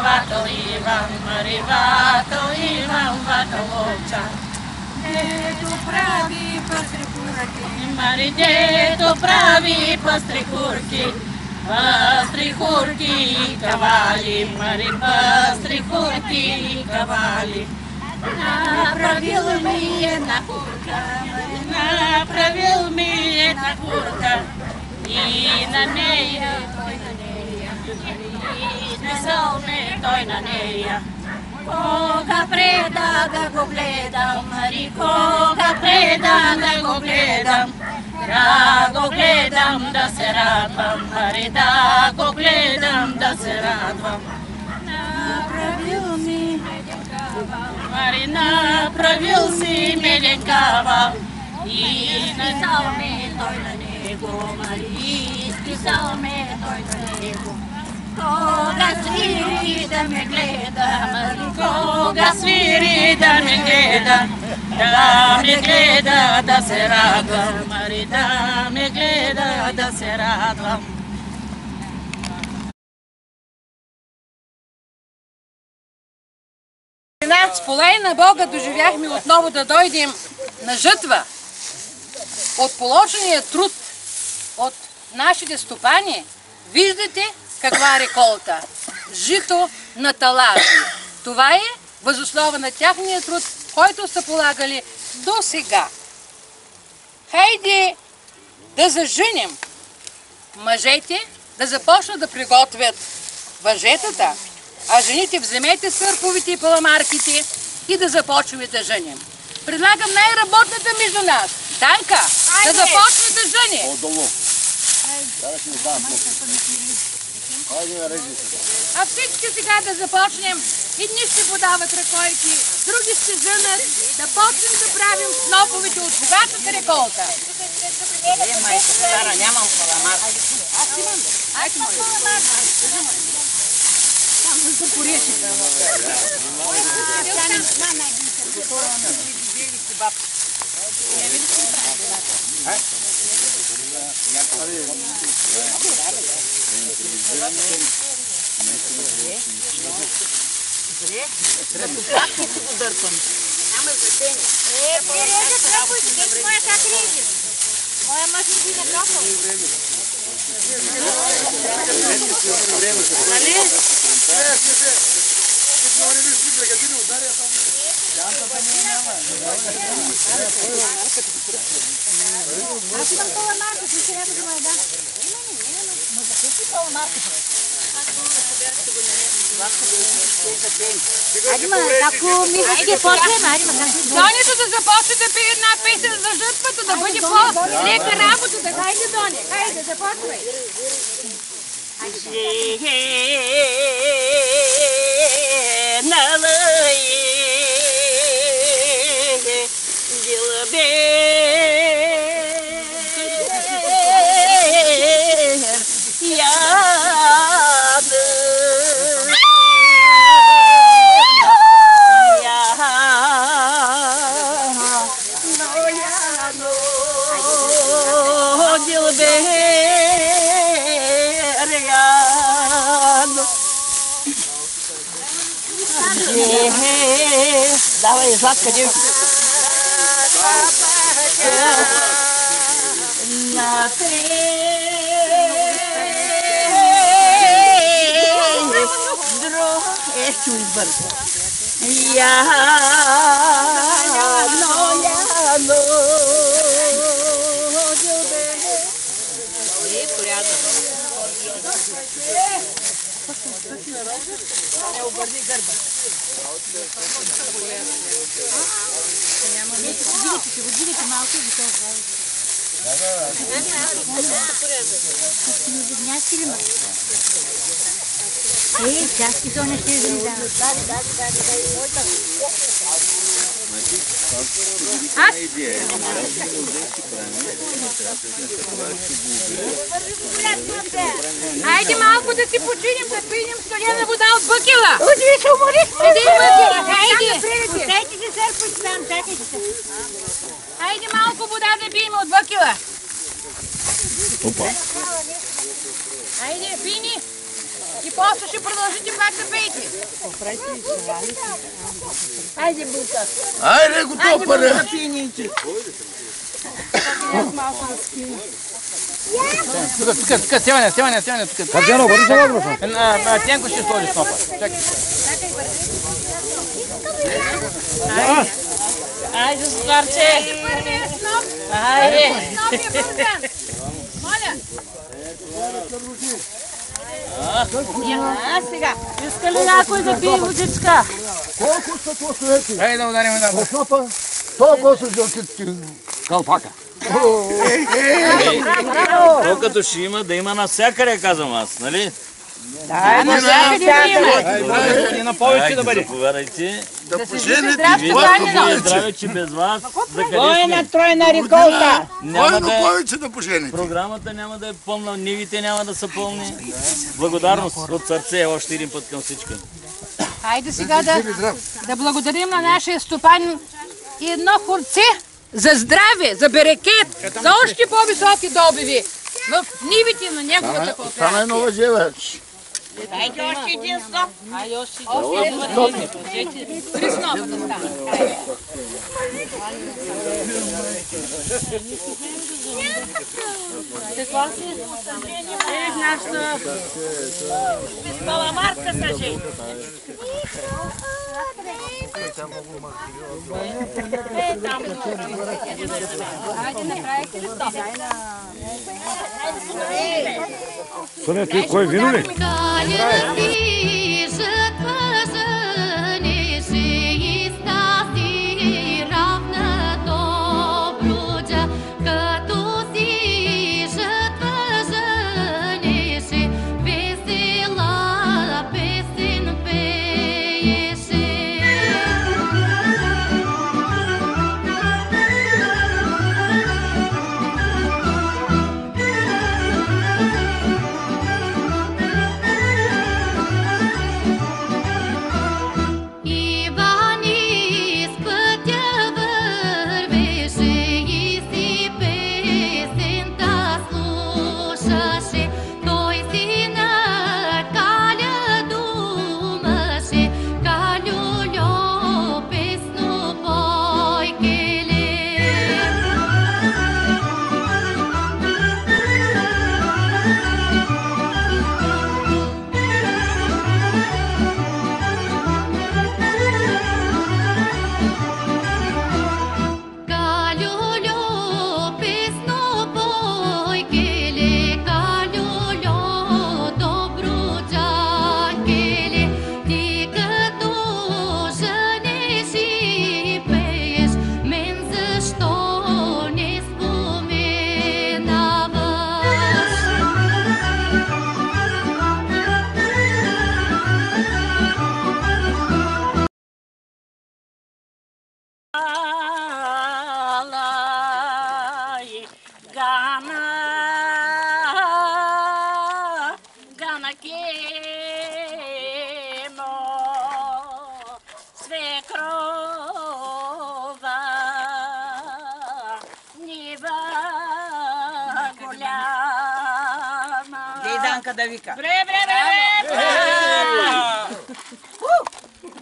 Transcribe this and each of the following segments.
вато Иван, Маривато Иван, вато Вовча. Дето прави пастрихурки, Мари, дето прави пастрихурки, пастрихурки и кавали, Мари, пастрихурки и кавали. Направил ми една курка, направил ми една курка, и на нея, той на нея, и смисъл ме той на нея. Кога преда да го гледам, Мари, кога преда да го гледам, да го гледам да се радвам, Мари, да го гледам да се радвам. Направил ми Мари, направил си меден кава, и списал ме той на него, Мари, списал ме той на него. Кога свири да ме гледа, Мари, кога свири да ме гледа, да се радвам, Мари, да ме гледа, да се радвам. С полей на Бога доживяхме отново да дойдем на жътва. От положения труд от нашите стопани виждате каква реколта. Жито на талази. Това е възоснова на тяхния труд, който са полагали до сега. Хайде да заженем мъжете, да започнат да приготвят въжетата, а жените вземете сърповите и паламарките и да започваме да женим. Предлагам най-работната между нас, Данка, да започне да жени. Отдолу. А всички сега да започнем. Едни ще подават ръкойки, други ще женат, да почнем да правим сноповете от богатата реколта. Майка, стара, нямам паламарка. Аз имам. Аз имам паламарка. Там за поречета. Моя как режет? Моя мъж не би напропал. Аз имам паламарка, ти трябва да ме да. Но да купи паламарката. Айде ма, ако мисля, ще почнем, айде ма, как не бъде. Донето да започне да пие една песен за жътвата, да бъде по-лека работата. Хайде, Доне, хайде, започвай. Давай, Златка, девки. На чуй бързо. Не обърни гърба. Ще го дигате малко и го това. Дигняшки ли ма? Части то не ще ви дам. Айде малко да си починим, да пинем студена вода от бъкела. Вие се уморихме. Един бъкел, хайде. Дайте се сърпът там, чакайте се. Айде малко вода да пием от бъкела. Опа. Айде, пини. И после ще продължите пак да пеете. Хайде, Бука. Айде, готов паре. Тук, Стеване, тук. Кардиано, бъди се ладно. Тенко ще сложи снопа. Чакай. Айде, Скарче. Айде. Моля. Сега. Иска ли някой да пие водичка? Колко са това стоети? Дай да ударим една. На снопа, толкова са жълтите калпака. То като ще има, да има навсякъде, казвам аз, нали? И на повече да бъде. Заповядайте. Да поженете Вие да здраве, че без вас, за къде сме? тройна реколта. Няма Двойно да е, повече да поженете. програмата няма да е пълна, нивите няма да са пълни. Благодарност от сърце още един път към всички. Хайде сега да благодарим на нашия стопан и едно хорце за здраве, за берекет, за още по-високи добиви в нивите на неговата Стана попряка. едно въже, бе. Дайте още един стоп. Айде още един. Три снопа да стане. Нашата паламарка са жени. Соня, ти кой вино ли? Да вика. Бре!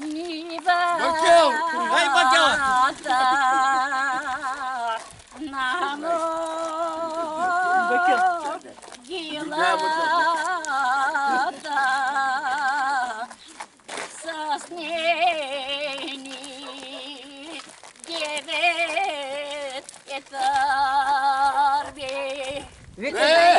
Нива! Бакел! Ай, бакела! Намо! Гилата! С нейни девет етарби. Вика.